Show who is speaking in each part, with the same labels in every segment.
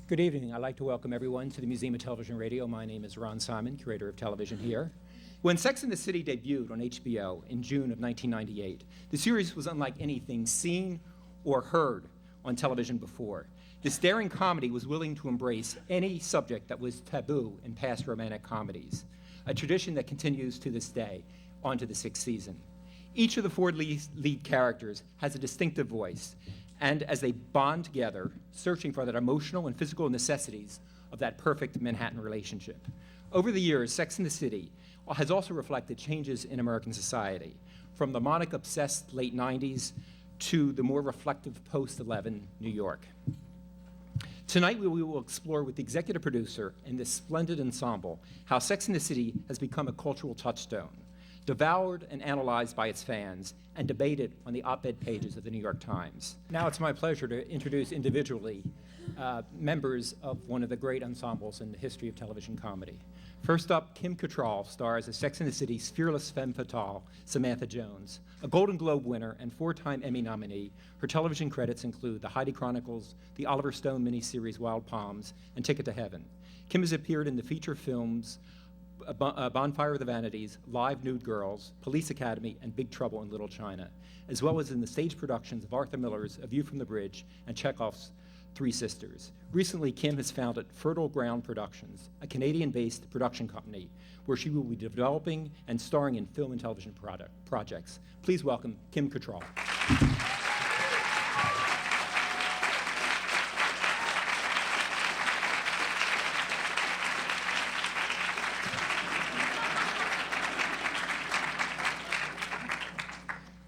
Speaker 1: Good evening. I'd like to welcome everyone to the Museum of Television and Radio. My name is Ron Simon, curator of television here. When Sex and the City debuted on HBO in June of 1998, the series was unlike anything seen or heard on television before. This daring comedy was willing to embrace any subject that was taboo in past romantic comedies, a tradition that continues to this day, on to the sixth season. Each of the four lead characters has a distinctive voice, and as they bond together, searching for that emotional and physical necessities of that perfect Manhattan relationship. Over the years, Sex and the City has also reflected changes in American society, from the monarch-obsessed late 90s to the more reflective post-11 New York. Tonight, we will explore with the executive producer and this splendid ensemble how Sex and the City has become a cultural touchstone, devoured and analyzed by its fans, and debated on the op-ed pages of the New York Times. Now it's my pleasure to introduce individually members of one of the great ensembles in the history of television comedy. First up, Kim Cattrall stars as Sex and the City's fearless femme fatale, Samantha Jones. A Golden Globe winner and four-time Emmy nominee, her television credits include The Heidi Chronicles, the Oliver Stone miniseries Wild Palms, and Ticket to Heaven. Kim has appeared in the feature films Bonfire of the Vanities, Live Nude Girls, Police Academy, and Big Trouble in Little China, as well as in the stage productions of Arthur Miller's A View from the Bridge and Chekhov's Three Sisters. Recently, Kim has founded Fertile Ground Productions, a Canadian-based production company where she will be developing and starring in film and television projects. Please welcome Kim Cattrall.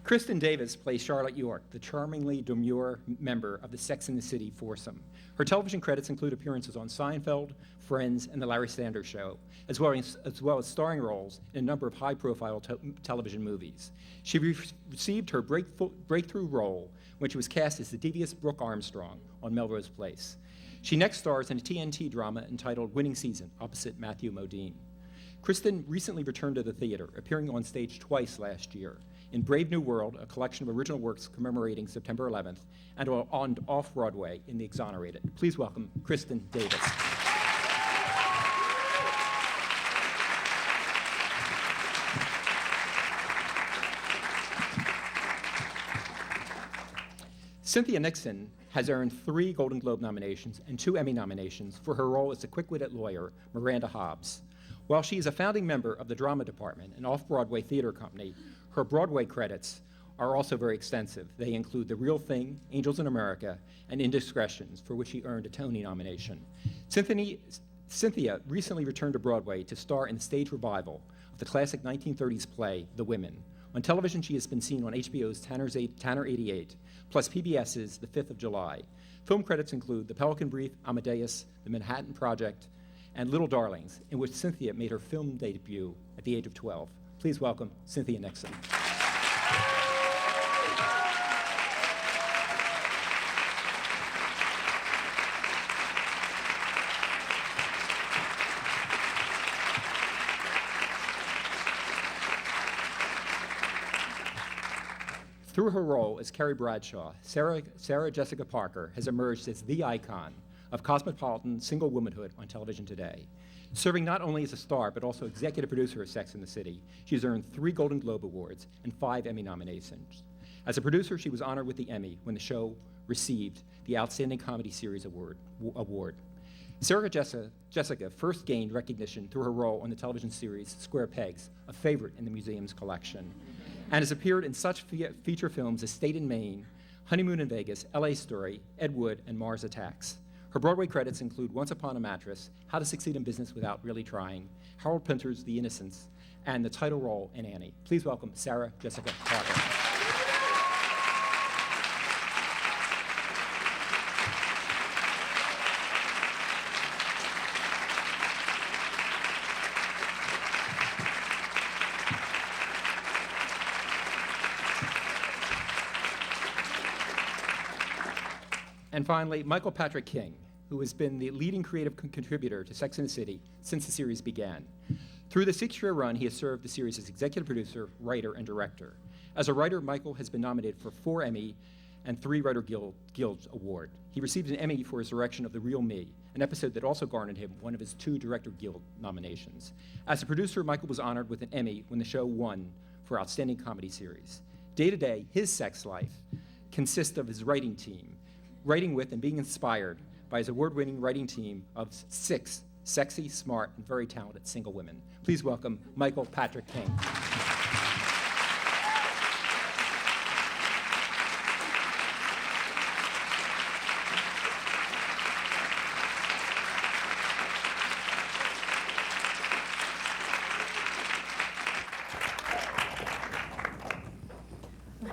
Speaker 1: Kristin Davis plays Charlotte York, the charmingly demure member of the Sex and the City foursome. Her television credits include appearances on Seinfeld, Friends, and The Larry Sanders Show, as well as starring roles in a number of high-profile television movies. She received her breakthrough role when she was cast as the devious Brooke Armstrong on Melrose Place. She next stars in a TNT drama entitled Winning Season, opposite Matthew Modine. Kristin recently returned to the theater, appearing on stage twice last year, in Brave New World, a collection of original works commemorating September 11th, and on Off-Broadway in The Exonerated. Please welcome Kristin Davis. Cynthia Nixon has earned 3 Golden Globe nominations and 2 Emmy nominations for her role as the quick-witted lawyer, Miranda Hobbes. While she is a founding member of the drama department, an off-Broadway theater company, her Broadway credits are also very extensive. They include The Real Thing, Angels in America, and Indiscretions, for which she earned a Tony nomination. Cynthia recently returned to Broadway to star in the stage revival of the classic 1930s play, The Women. On television, she has been seen on HBO's Tanner 88, plus PBS's The 5th of July. Film credits include The Pelican Brief, Amadeus, The Manhattan Project, and Little Darlings, in which Cynthia made her film debut at the age of 12. Please welcome Cynthia Nixon. Through her role as Carrie Bradshaw, Sarah Jessica Parker has emerged as the icon of cosmopolitan single womanhood on television today. Serving not only as a star, but also executive producer of Sex and the City, she has earned 3 Golden Globe Awards and 5 Emmy nominations. As a producer, she was honored with the Emmy when the show received the Outstanding Comedy Series Award. Sarah Jessica first gained recognition through her role on the television series Square Pegs, a favorite in the museum's collection, and has appeared in such feature films as State in Maine, Honeymoon in Vegas, LA Story, Ed Wood, and Mars Attacks. Her Broadway credits include Once Upon a Mattress, How to Succeed in Business Without Really Trying, Harold Pinter's The Innocents, and the title role in Annie. Please welcome Sarah Jessica Parker. And finally, Michael Patrick King, who has been the leading creative contributor to Sex and the City since the series began. Through the 6-year run, he has served the series as executive producer, writer, and director. As a writer, Michael has been nominated for 4 Emmy and 3 Writer Guild Awards. He received an Emmy for his direction of The Real Me, an episode that also garnered him one of his 2 Director Guild nominations. As a producer, Michael was honored with an Emmy when the show won for Outstanding Comedy Series. Day to day, his sex life consists of his writing team, writing with and being inspired by his award-winning writing team of 6 sexy, smart, and very talented single women. Please welcome Michael Patrick King.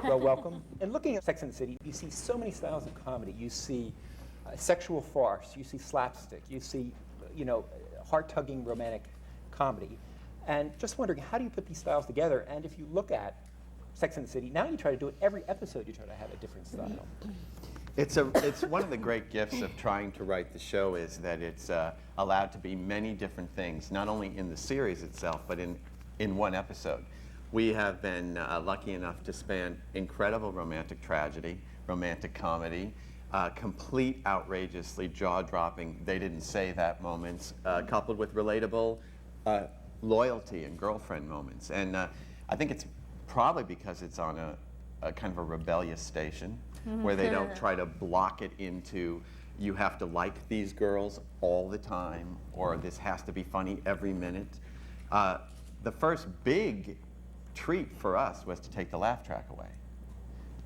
Speaker 1: Well, welcome. And looking at Sex and the City, you see so many styles of comedy. You see sexual farce, you see slapstick, you see, heart-tugging romantic comedy. And just wondering, how do you put these styles together? And if you look at Sex and the City, now you try to do it every episode, you try to have a different style.
Speaker 2: It's one of the great gifts of trying to write the show is that it's allowed to be many different things, not only in the series itself, but in one episode. We have been lucky enough to span incredible romantic tragedy, romantic comedy, complete outrageously jaw-dropping, they didn't say that moments, coupled with relatable loyalty and girlfriend moments. And I think it's probably because it's on a kind of a rebellious station where they don't try to block it into you have to like these girls all the time or this has to be funny every minute. The first big treat for us was to take the laugh track away.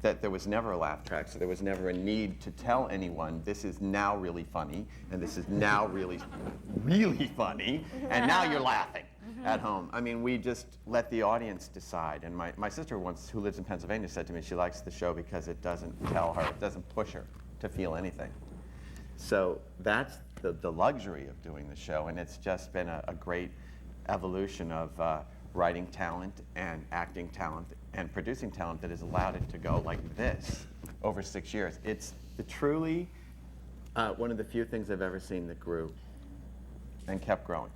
Speaker 2: That there was never a laugh track, so there was never a need to tell anyone this is now really funny and this is now really, really funny, and now you're laughing at home. I mean, we just let the audience decide. And my sister once, who lives in Pennsylvania, said to me she likes the show because it doesn't tell her, it doesn't push her to feel anything. So that's the luxury of doing the show, and it's just been a great evolution of writing talent and acting talent and producing talent that has allowed it to go like this over 6 years. It's truly one of the few things I've ever seen that grew and kept growing.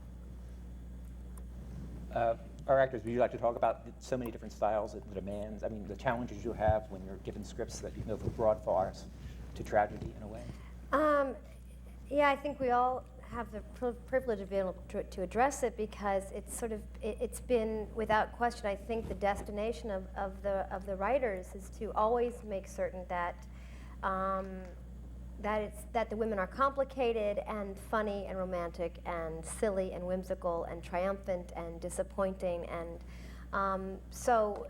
Speaker 1: Our actors, would you like to talk about so many different styles, the demands, the challenges you have when you're given scripts that you know from broad farce to tragedy in a way?
Speaker 3: Yeah, I think we all have the privilege of being able to address it because it's been without question, I think, the destination of the writers is to always make certain that that the women are complicated and funny and romantic and silly and whimsical and triumphant and disappointing, and so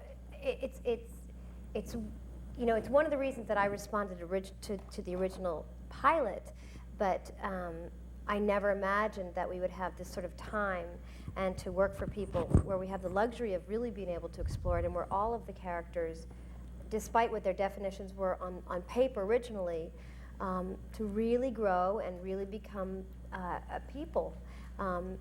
Speaker 3: it's one of the reasons that I responded to the original pilot, but I never imagined that we would have this sort of time and to work for people where we have the luxury of really being able to explore it, and where all of the characters, despite what their definitions were on paper originally, to really grow and really become a people and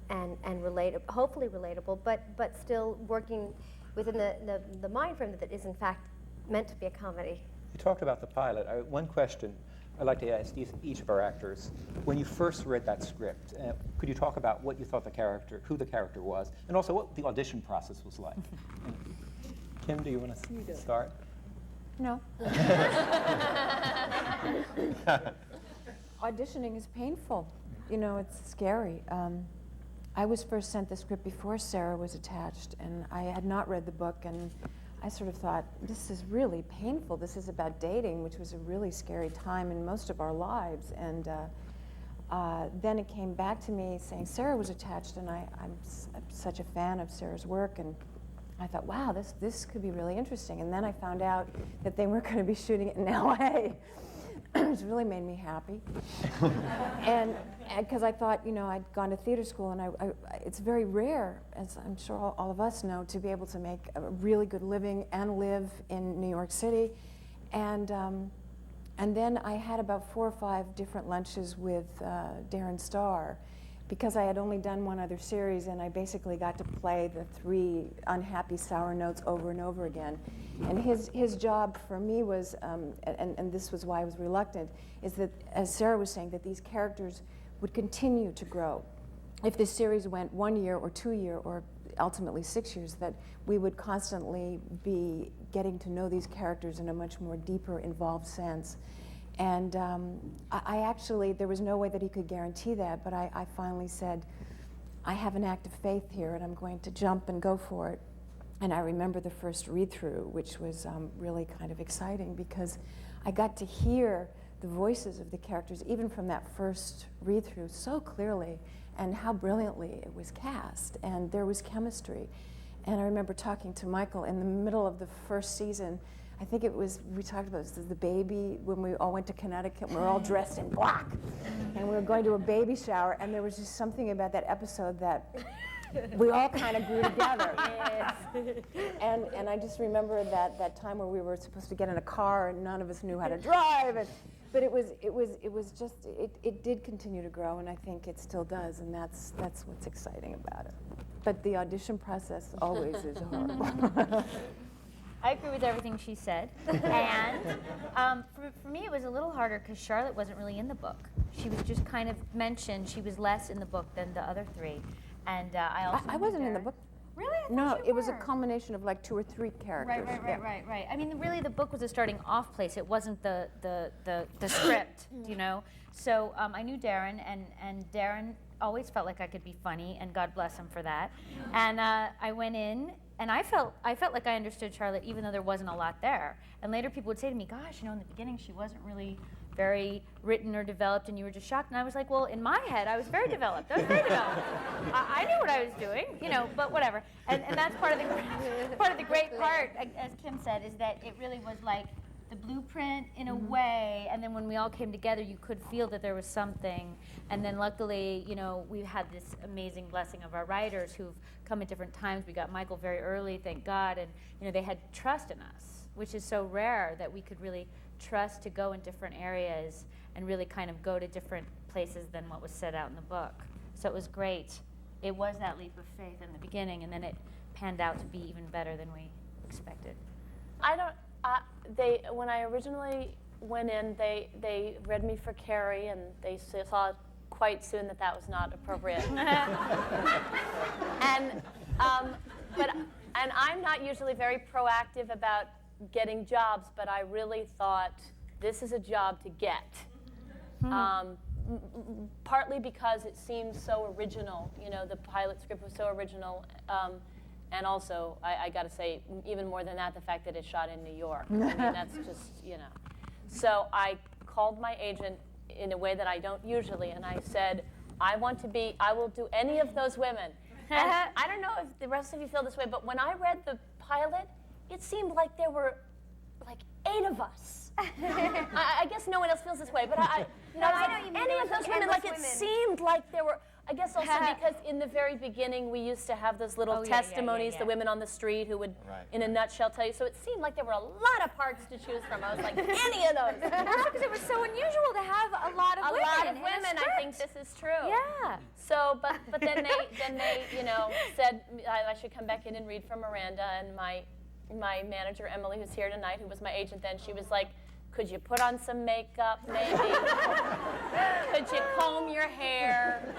Speaker 3: hopefully relatable, but still working within the mind frame that is in fact meant to be a comedy.
Speaker 1: You talked about the pilot. One question I'd like to ask each of our actors. When you first read that script, could you talk about what you thought who the character was, and also what the audition process was like? Kim, do you want to start?
Speaker 4: No. Auditioning is painful. It's scary. I was first sent the script before Sarah was attached, and I had not read the book, and I sort of thought, this is really painful. This is about dating, which was a really scary time in most of our lives. And then it came back to me saying Sarah was attached, and I'm such a fan of Sarah's work, and I thought, wow, this could be really interesting. And then I found out that they weren't going to be shooting it in LA, which really made me happy. And because I thought, I'd gone to theater school, and it's very rare, as I'm sure all of us know, to be able to make a really good living and live in New York City. And then I had about 4 or 5 different lunches with Darren Star, because I had only done one other series, and I basically got to play the 3 unhappy sour notes over and over again. And his job for me was, and this was why I was reluctant, is that, as Sarah was saying, that these characters would continue to grow. If this series went 1 year or 2 year or ultimately 6 years, that we would constantly be getting to know these characters in a much more deeper, involved sense. And I actually, there was no way that he could guarantee that, but I finally said, I have an act of faith here, and I'm going to jump and go for it. And I remember the first read-through, which was really kind of exciting, because I got to hear the voices of the characters, even from that first read-through, so clearly, and how brilliantly it was cast, and there was chemistry. And I remember talking to Michael in the middle of the first season. I think it was, we talked about this, the baby, when we all went to Connecticut, we were all dressed in black, and we were going to a baby shower, and there was just something about that episode that we all kind of grew together.
Speaker 3: Yes.
Speaker 4: And I just remember that time where we were supposed to get in a car and none of us knew how to drive. But it was just, it did continue to grow, and I think it still does, and that's what's exciting about it. But the audition process always is horrible.
Speaker 5: I agree with everything she said. And for me, it was a little harder because Charlotte wasn't really in the book. She was just kind of mentioned. She was less in the book than the other three. And I also
Speaker 4: I wasn't in the book.
Speaker 5: Really? I
Speaker 4: No,
Speaker 5: thought you
Speaker 4: it was a
Speaker 5: were.
Speaker 4: culmination of like 2 or 3 characters.
Speaker 5: Right. I mean, really, the book was a starting off place. It wasn't the script, you know? So I knew Darren, and Darren always felt like I could be funny, and God bless him for that. And I went in, and I felt like I understood Charlotte, even though there wasn't a lot there. And later people would say to me, gosh, you know, in the beginning she wasn't really very written or developed, and you were just shocked. And I was like, well, in my head, I was very developed. I knew what I was doing, you know, but whatever. And that's part of the great part, as Kim said, is that it really was like the blueprint in a way, and then when we all came together, you could feel that there was something. And then luckily, you know, we had this amazing blessing of our writers who've come at different times. We got Michael very early, thank God, and you know, they had trust in us, which is so rare, that we could really trust to go in different areas and really kind of go to different places than what was set out in the book. So it was great. It was that leap of faith in the beginning, and then it panned out to be even better than we expected.
Speaker 6: When I originally went in, they read me for Carrie, and they saw quite soon that was not appropriate. And I'm not usually very proactive about getting jobs, but I really thought this is a job to get. Partly because it seemed so original. You know, the pilot script was so original. And also, I got to say, even more than that, the fact that it's shot in New York. I mean, that's just, you know. So I called my agent in a way that I don't usually, and I said, I will do any of those women. And I don't know if the rest of you feel this way, but when I read the pilot, it seemed like there were like 8 of us. I guess no one else feels this way, but I know you mean, any of those women, like it seemed like there were. I guess also because in the very beginning we used to have those little testimonies, the women on the street who would, in a nutshell, tell you. So it seemed like there were a lot of parts to choose from. I was like, any of those.
Speaker 5: Because it was so unusual to have a lot of women.
Speaker 6: A lot of women. I think this is true.
Speaker 5: Yeah.
Speaker 6: So, but then they you know, said I should come back in and read for Miranda, and my manager Emily, who's here tonight, who was my agent then, she was like, could you put on some makeup, maybe? Could you comb your hair?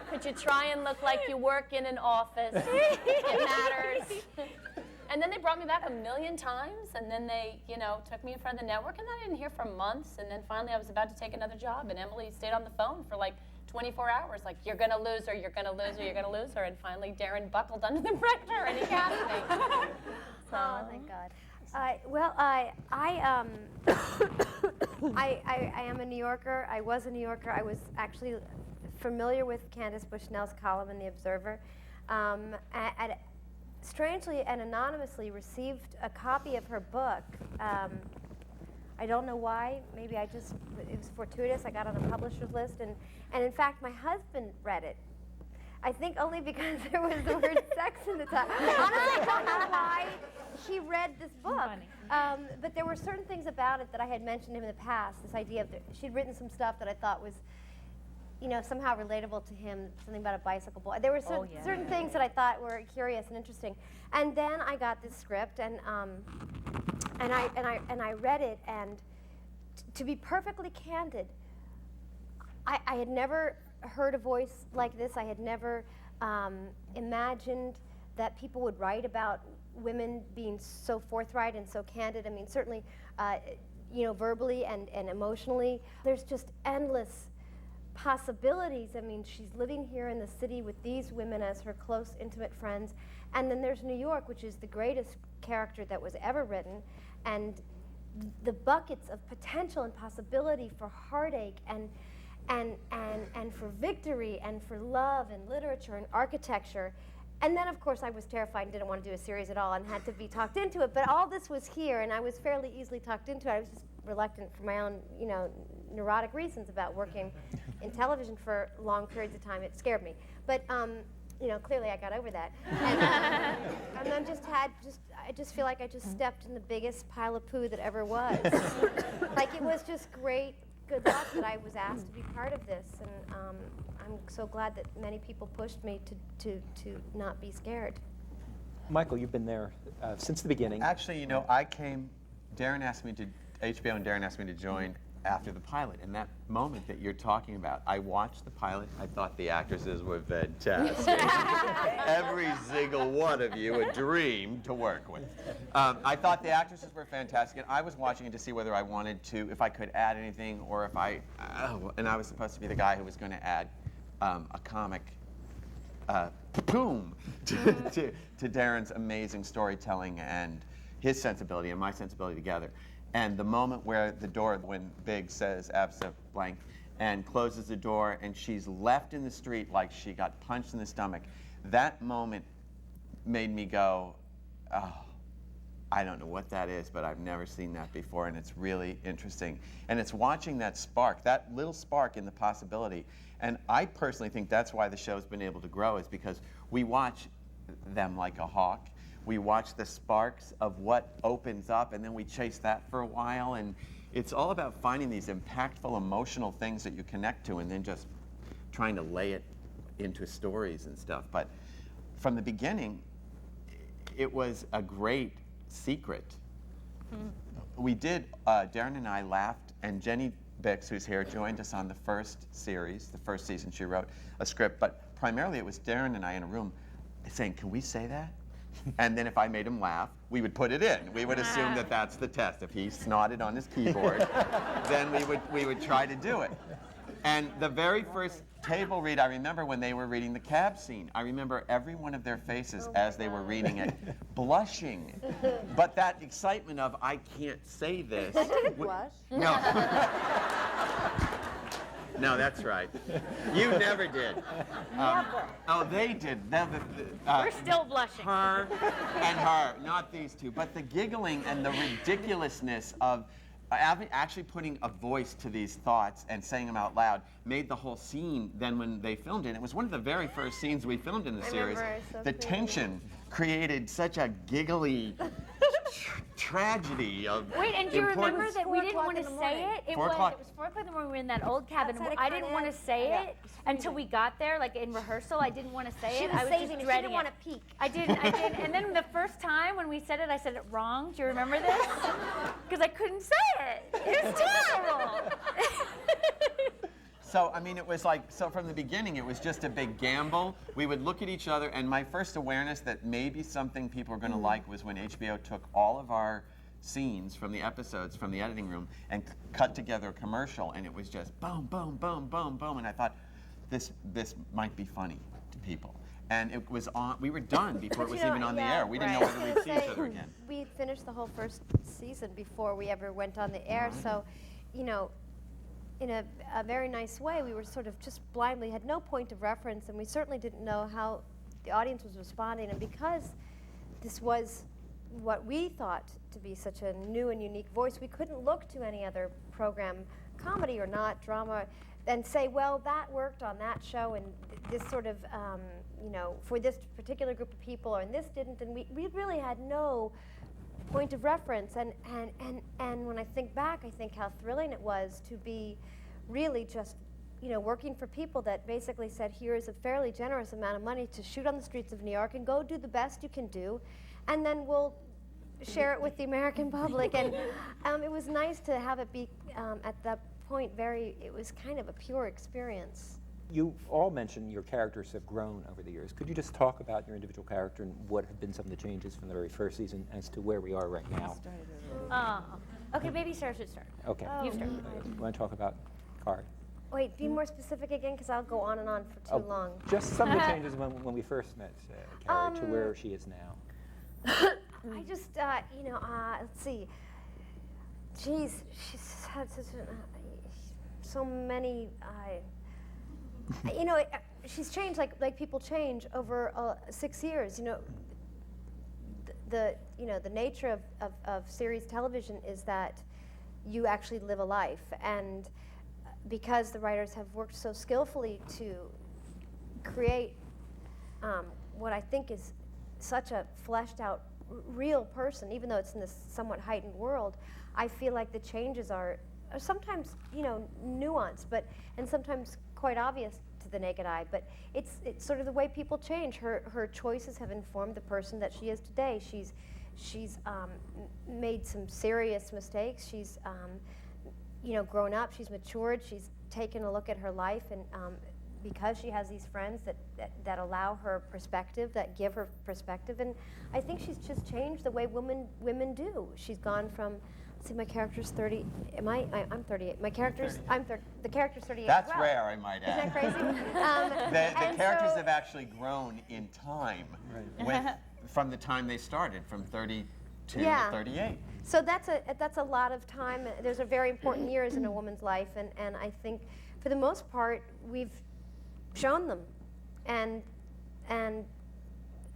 Speaker 6: Could you try and look like you work in an office? It matters. And then they brought me back 1,000,000 times, and then they, you know, took me in front of the network, and then I didn't hear for months, and then finally I was about to take another job, and Emily stayed on the phone for like 24 hours, like, you're gonna lose her, you're gonna lose her, you're gonna lose her, and finally Darren buckled under the pressure, and he cast me. So.
Speaker 3: Oh, thank God. Well, I am a New Yorker. I was a New Yorker. I was actually familiar with Candace Bushnell's column in The Observer. Strangely and anonymously received a copy of her book. I don't know why. Maybe it was fortuitous. I got on a publisher's list, and in fact, my husband read it. I think only because there was the word sex in the title. Honestly, I don't know why he read this book. But there were certain things about it that I had mentioned to him in the past. This idea of she'd written some stuff that I thought was, you know, somehow relatable to him. Something about a bicycle boy. There were certain things that I thought were curious and interesting. And then I got this script, and I read it. And to be perfectly candid, I had never heard a voice like this. I had never imagined that people would write about women being so forthright and so candid. I mean, certainly, verbally and emotionally. There's just endless possibilities. I mean, she's living here in the city with these women as her close, intimate friends. And then there's New York, which is the greatest character that was ever written. And the buckets of potential and possibility for heartache and for victory and for love and literature and architecture. And then, of course, I was terrified and didn't want to do a series at all and had to be talked into it. But all this was here, and I was fairly easily talked into it. I was just reluctant for my own, neurotic reasons about working in television for long periods of time. It scared me. But, clearly I got over that. And then I just feel like I just stepped in the biggest pile of poo that ever was. Like, it was just great, good luck that I was asked to be part of this. And I'm so glad that many people pushed me to not be scared.
Speaker 1: Michael, you've been there since the beginning.
Speaker 2: Actually, HBO and Darren asked me to join after the pilot. And that moment that you're talking about, I watched the pilot. I thought the actresses were fantastic. Every single one of you a dream to work with. I thought the actresses were fantastic, and I was watching it to see whether I wanted to, if I could add anything, or if and I was supposed to be the guy who was going to add a comic boom to Darren's amazing storytelling and his sensibility and my sensibility together. And the moment where the door, when Big says absent blank and closes the door and she's left in the street like she got punched in the stomach, that moment made me go, oh, I don't know what that is, but I've never seen that before, and it's really interesting. And it's watching that spark, that little spark in the possibility. And I personally think that's why the show's been able to grow, is because we watch them like a hawk. We watch the sparks of what opens up, and then we chase that for a while. And it's all about finding these impactful, emotional things that you connect to, and then just trying to lay it into stories and stuff. But from the beginning, it was a great secret. We did, Darren and I laughed, and Jenny Bix, who's here, joined us on the first series, the first season. She wrote a script, but primarily it was Darren and I in a room saying, can we say that? And then if I made him laugh, we would put it in. We would assume that that's the test. If he snotted on his keyboard, then we would try to do it. And the very first table read, I remember when they were reading the cab scene. I remember every one of their faces as they were reading it, blushing. But that excitement of, I can't say this.
Speaker 4: I didn't blush.
Speaker 2: No. No, that's right. You never did.
Speaker 3: Never.
Speaker 2: Oh, they did.
Speaker 5: We're still blushing.
Speaker 2: Her and her, not these two. But the giggling and the ridiculousness of actually putting a voice to these thoughts and saying them out loud made the whole scene. Then when they filmed it, it was one of the very first scenes we filmed in the series. The tension created such a giggly tragedy of
Speaker 5: Wait, and do you remember
Speaker 2: importance.
Speaker 5: that we didn't want to say it? It
Speaker 2: 4
Speaker 5: was
Speaker 2: o'clock.
Speaker 5: 4 o'clock in the morning. We were in that old cabin.
Speaker 3: Outside of
Speaker 5: I didn't
Speaker 3: Con
Speaker 5: want to
Speaker 3: Ed.
Speaker 5: say
Speaker 3: Yeah.
Speaker 5: it until we got there, like in rehearsal. I didn't want to say
Speaker 3: She
Speaker 5: it.
Speaker 3: was
Speaker 5: I was
Speaker 3: saving
Speaker 5: just
Speaker 3: it. She
Speaker 5: dreading
Speaker 3: didn't want
Speaker 5: it.
Speaker 3: to peek.
Speaker 5: I did. And then the first time when we said it, I said it wrong. Do you remember this? Because I couldn't say it. It was terrible.
Speaker 2: So, I mean, it was like, so from the beginning, it was just a big gamble. We would look at each other, and my first awareness that maybe something people were going to like was when HBO took all of our scenes from the episodes, from the editing room, and cut together a commercial, and it was just boom, boom, boom, boom, boom, and I thought, this might be funny to people. And it was on, we were done before it was even on the air. We didn't know whether we'd see each other again.
Speaker 3: We finished the whole first season before we ever went on the air, so, in a very nice way, we were sort of just blindly, had no point of reference, and we certainly didn't know how the audience was responding. And because this was what we thought to be such a new and unique voice, we couldn't look to any other program, comedy or not, drama, and say, well, that worked on that show, and this sort of, for this particular group of people, and this didn't, and we really had no point of reference. And when I think back, I think how thrilling it was to be really just, working for people that basically said, here is a fairly generous amount of money to shoot on the streets of New York and go do the best you can do, and then we'll share it with the American public. And it was nice to have it be, at that point, it was kind of a pure experience.
Speaker 1: You all mentioned your characters have grown over the years. Could you just talk about your individual character and what have been some of the changes from the very first season as to where we are right now?
Speaker 5: Okay, maybe Sarah should start.
Speaker 1: Okay.
Speaker 3: Oh,
Speaker 5: You start.
Speaker 1: You want to talk about card?
Speaker 3: Wait, be more specific again, because I'll go on and on for too long.
Speaker 1: Just some of the changes when we first met Carrie to where she is now.
Speaker 3: I just, let's see. Geez, she's had such so many. She's changed like people change over 6 years. The nature of series television is that you actually live a life, and because the writers have worked so skillfully to create what I think is such a fleshed out real person, even though it's in this somewhat heightened world, I feel like the changes are sometimes nuanced, and sometimes quite obvious to the naked eye. But it's sort of the way people change. Her choices have informed the person that she is today. She's made some serious mistakes. She's grown up. She's matured. She's taken a look at her life, and because she has these friends that allow her perspective, that give her perspective, and I think she's just changed the way women do. She's gone from, let's see, my character's 30. I'm 38. My character's the character's 38.
Speaker 2: That's
Speaker 3: as well.
Speaker 2: rare, I might add.
Speaker 3: Isn't that crazy?
Speaker 2: The characters have actually grown in time from the time they started, from 32 to 38.
Speaker 3: So that's a lot of time. There's a very important years in a woman's life, and I think for the most part we've shown them, and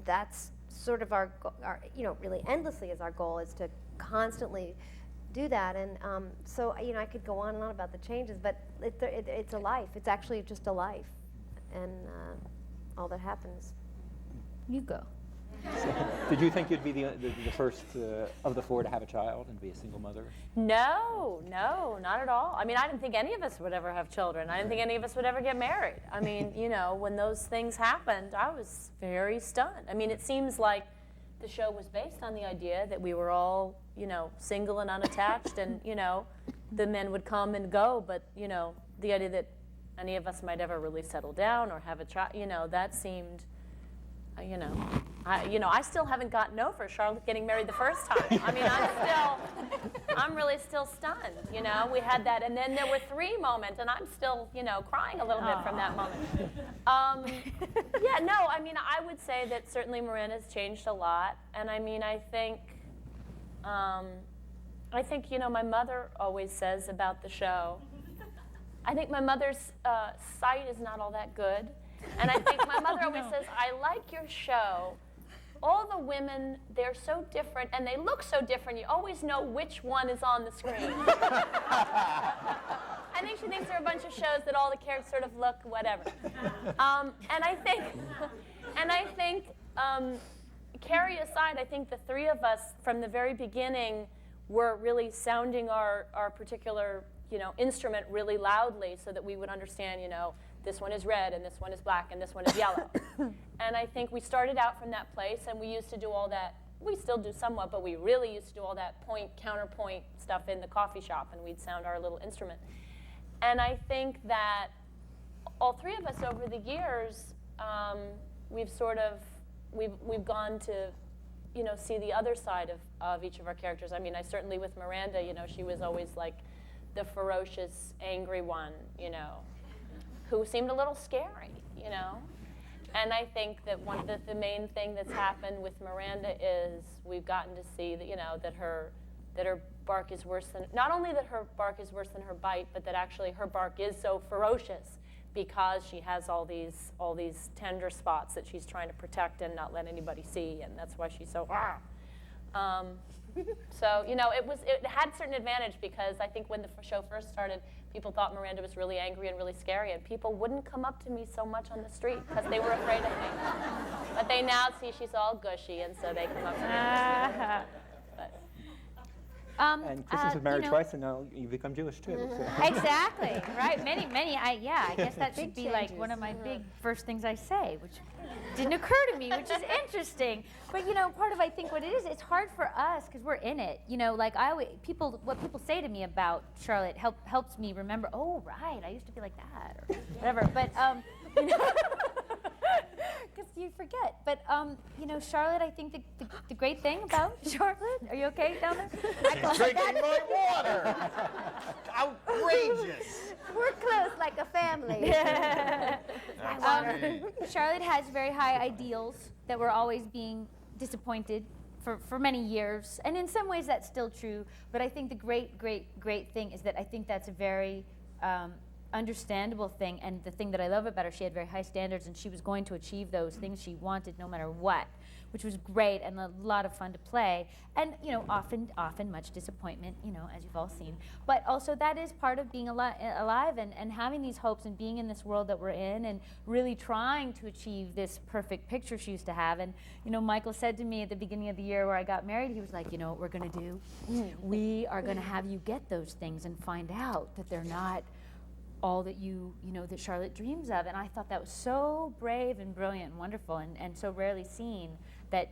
Speaker 3: that's sort of our really endlessly is our goal, is to constantly do that. And so I could go on and on about the changes, but it's a life. It's actually just a life, and all that happens.
Speaker 5: You go.
Speaker 1: Did you think you'd be the first of the four to have a child and be a single mother?
Speaker 6: No, not at all. I mean, I didn't think any of us would ever have children. I didn't think any of us would ever get married. I mean, when those things happened, I was very stunned. I mean, it seems like the show was based on the idea that we were all, single and unattached, and, the men would come and go, but, the idea that any of us might ever really settle down or have a child, that seemed, I still haven't gotten over Charlotte getting married the first time. I mean, I'm really still stunned. We had that, and then there were 3 moments, and I'm still, crying a little bit from that moment. I mean, I would say that certainly Miranda's changed a lot, and I mean, I think, my mother always says about the show, I think my mother's sight is not all that good, and I think my mother always says, I like your show. All the women, they're so different, and they look so different, you always know which one is on the screen. I think she thinks there are a bunch of shows that all the characters sort of look whatever. And I think, Carrie aside, I think the 3 of us from the very beginning were really sounding our particular, instrument really loudly so that we would understand, this one is red, and this one is black, and this one is yellow. And I think we started out from that place, and we used to do all that. We still do somewhat, but we really used to do all that point, counterpoint stuff in the coffee shop, and we'd sound our little instrument. And I think that all 3 of us over the years, we've gone to, see the other side of each of our characters. I mean, I certainly with Miranda, she was always like the ferocious, angry one, who seemed a little scary, And I think that the main thing that's happened with Miranda is we've gotten to see that, that her bark is worse than, not only that her bark is worse than her bite, but that actually her bark is so ferocious because she has all these tender spots that she's trying to protect and not let anybody see, and that's why she's so So, it had certain advantage because I think when the show first started, people thought Miranda was really angry and really scary, and people wouldn't come up to me so much on the street because they were afraid of me. But they now see she's all gushy, and so they come up to me on the street.
Speaker 1: And Kristen's been married twice, and now you become Jewish too. So.
Speaker 5: Exactly, right? Many, I guess that should be like one of my big first things I say, which didn't occur to me, which is interesting. But part of I think what it is, it's hard for us because we're in it. Like what people say to me about Charlotte helps me remember. Oh, right, I used to be like that, or whatever. But because you forget. But you know, Charlotte, I think the great thing about Charlotte, are you okay down there?
Speaker 2: She's drinking my water. Outrageous.
Speaker 3: We're close like a family.
Speaker 5: Charlotte has very high ideals that were always being disappointed for many years, and in some ways that's still true. But I think the great thing is that I think that's a very understandable thing, and the thing that I love about her, she had very high standards, and she was going to achieve those things she wanted no matter what, which was great and a lot of fun to play, and you know, often much disappointment, you know, as you've all seen. But also that is part of being alive and having these hopes and being in this world that we're in and really trying to achieve this perfect picture she used to have. And you know, Michael said to me at the beginning of the year where I got married, he was like, you know what we're gonna do? We are gonna have you get those things and find out that they're not all that you know, that Charlotte dreams of. And I thought that was so brave and brilliant and wonderful, and so rarely seen, that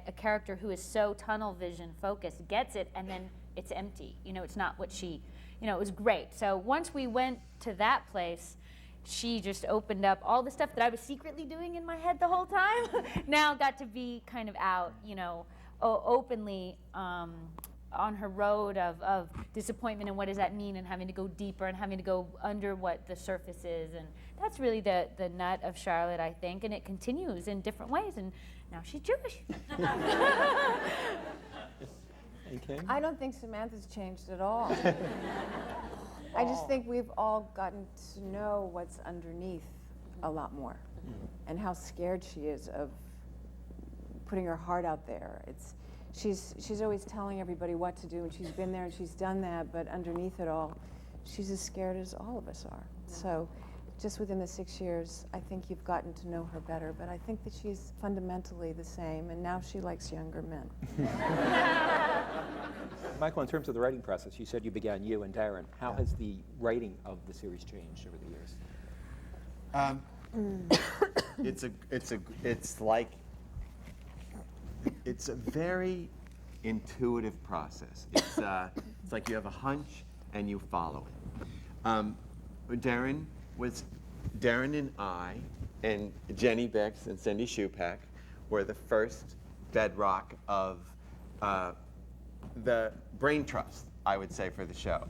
Speaker 5: a character who is so tunnel vision focused gets it and then it's empty. You know, it's not what she, you know, it was great. So once we went to that place, she just opened up all the stuff that I was secretly doing in my head the whole time, now got to be kind of out, you know, openly on her road of disappointment, and what does that mean, and having to go deeper and having to go under what the surface is. And that's really the nut of Charlotte, I think, and it continues in different ways, and now she's Jewish.
Speaker 1: And Kim?
Speaker 4: I don't think Samantha's changed at all. I just think we've all gotten to know what's underneath a lot more, and how scared she is of putting her heart out there. She's always telling everybody what to do, and she's been there and she's done that, but underneath it all, she's as scared as all of us are. So just within the 6 years, I think you've gotten to know her better, but I think that she's fundamentally the same, and now she likes younger men.
Speaker 1: Michael, in terms of the writing process, you said you began, you and Darren. How has the writing of the series changed over the years?
Speaker 2: It's a very intuitive process. It's like you have a hunch and you follow it. Darren and I and Jenny Bix and Cindy Shupak were the first bedrock of the brain trust, I would say, for the show.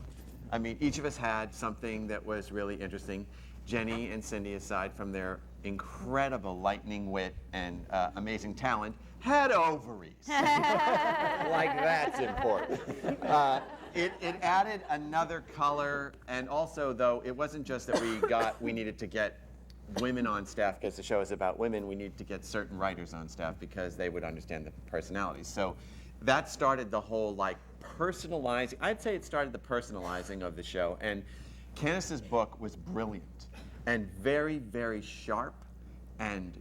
Speaker 2: I mean, each of us had something that was really interesting. Jenny and Cindy, aside from their incredible lightning wit and amazing talent, had ovaries. Like that's important. It added another color, and also, though, it wasn't just that we needed to get women on staff because the show is about women. We needed to get certain writers on staff because they would understand the personalities. So that started the whole like personalizing. I'd say it started the personalizing of the show. And Candace's book was brilliant and very, very sharp and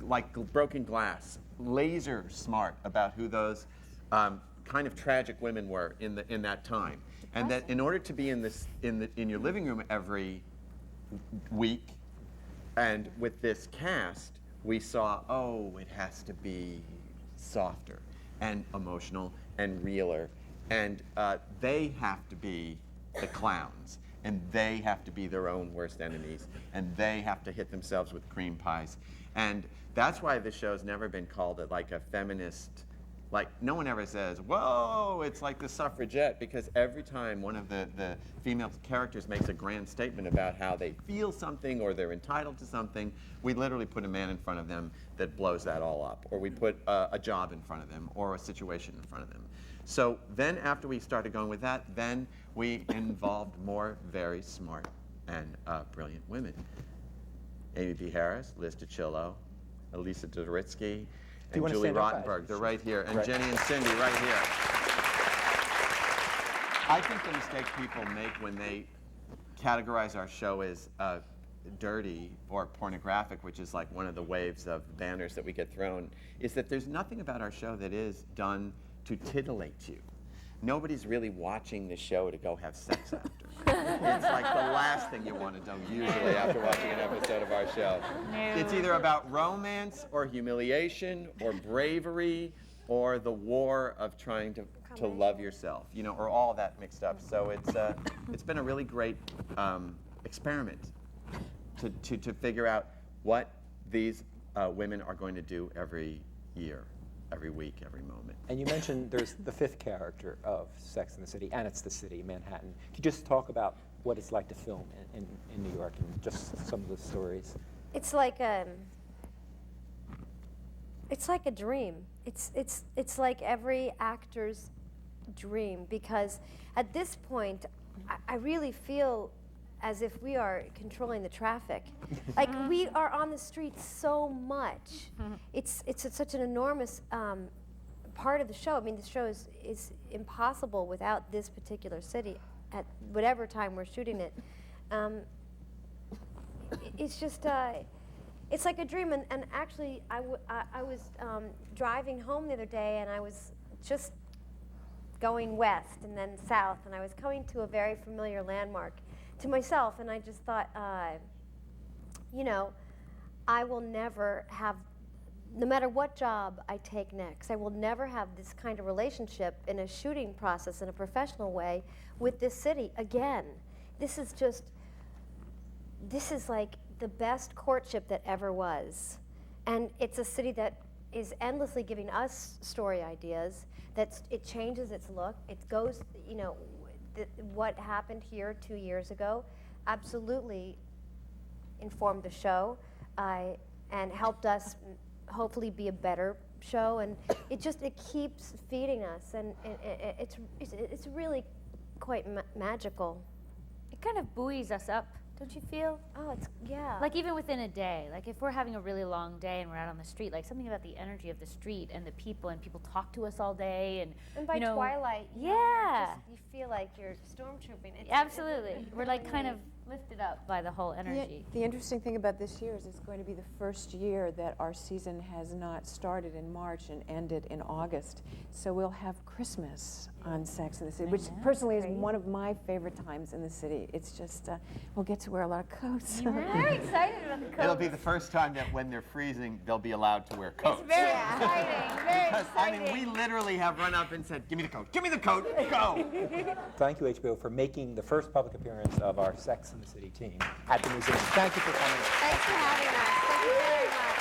Speaker 2: like broken glass, laser smart about who those kind of tragic women were in that time, and that in order to be in your living room every week, and with this cast, we saw, oh, it has to be softer and emotional and realer, and they have to be the clowns, and they have to be their own worst enemies, and they have to hit themselves with cream pies. And that's why the show's never been called like a feminist, like no one ever says, whoa, it's like the suffragette, because every time one of the female characters makes a grand statement about how they feel something or they're entitled to something, we literally put a man in front of them that blows that all up, or we put a job in front of them, or a situation in front of them. So then after we started going with that, then we involved more very smart and brilliant women. Amy B. Harris, Liz DiCillo, Elisa Doritsky, and Julie Rottenberg. They're right here. And Jenny and Cindy right here. I think the mistake people make when they categorize our show as dirty or pornographic, which is like one of the waves of banners that we get thrown, is that there's nothing about our show that is done to titillate you. Nobody's really watching the show to go have sex after. It's like the last thing you want to do usually after watching an episode of our show.
Speaker 5: No.
Speaker 2: It's either about romance or humiliation or bravery or the war of trying to love yourself, you know, or all that mixed up. So it's been a really great experiment to figure out what these women are going to do every year, every week, every moment.
Speaker 1: And you mentioned there's the fifth character of Sex and the City, and it's the city, Manhattan. Could you just talk about what it's like to film in New York and just some of the stories?
Speaker 3: It's like a dream. It's like every actor's dream, because at this point, I really feel as if we are controlling the traffic. Like, we are on the streets so much. It's such an enormous part of the show. I mean, the show is impossible without this particular city at whatever time we're shooting it. It's just, it's like a dream. And actually, I was driving home the other day, and I was just going west and then south, and I was coming to a very familiar landmark to myself, and I just thought, you know, I will never have, no matter what job I take next, I will never have this kind of relationship in a shooting process in a professional way with this city again. This is like the best courtship that ever was. And it's a city that is endlessly giving us story ideas, it changes its look, it goes, you know, what happened here 2 years ago absolutely informed the show and helped us hopefully be a better show, and it keeps feeding us, and it's really quite magical.
Speaker 5: It kind of buoys us up, don't you feel?
Speaker 3: Oh, yeah.
Speaker 5: Like, even within a day, like if we're having a really long day and we're out on the street, like something about the energy of the street and the people, and people talk to us all day, and
Speaker 3: by
Speaker 5: you know,
Speaker 3: twilight,
Speaker 5: yeah,
Speaker 3: you feel like you're stormtrooping.
Speaker 5: Absolutely. We're like kind of lifted up by the whole energy.
Speaker 4: The interesting thing about this year is it's going to be the first year that our season has not started in March and ended in August. So we'll have Christmas on Sex and the City, which personally is one of my favorite times in the city. It's just, we'll get to wear a lot of coats.
Speaker 5: We're very excited about the coats.
Speaker 2: It'll be the first time that when they're freezing, they'll be allowed to wear coats.
Speaker 5: Very exciting, very
Speaker 2: Because, I
Speaker 5: exciting.
Speaker 2: mean, we literally have run up and said, give me the coat, go!
Speaker 1: Thank you, HBO, for making the first public appearance of our Sex and the City team at the museum. Thank you for coming.
Speaker 3: Thanks for having us. Thank you very much.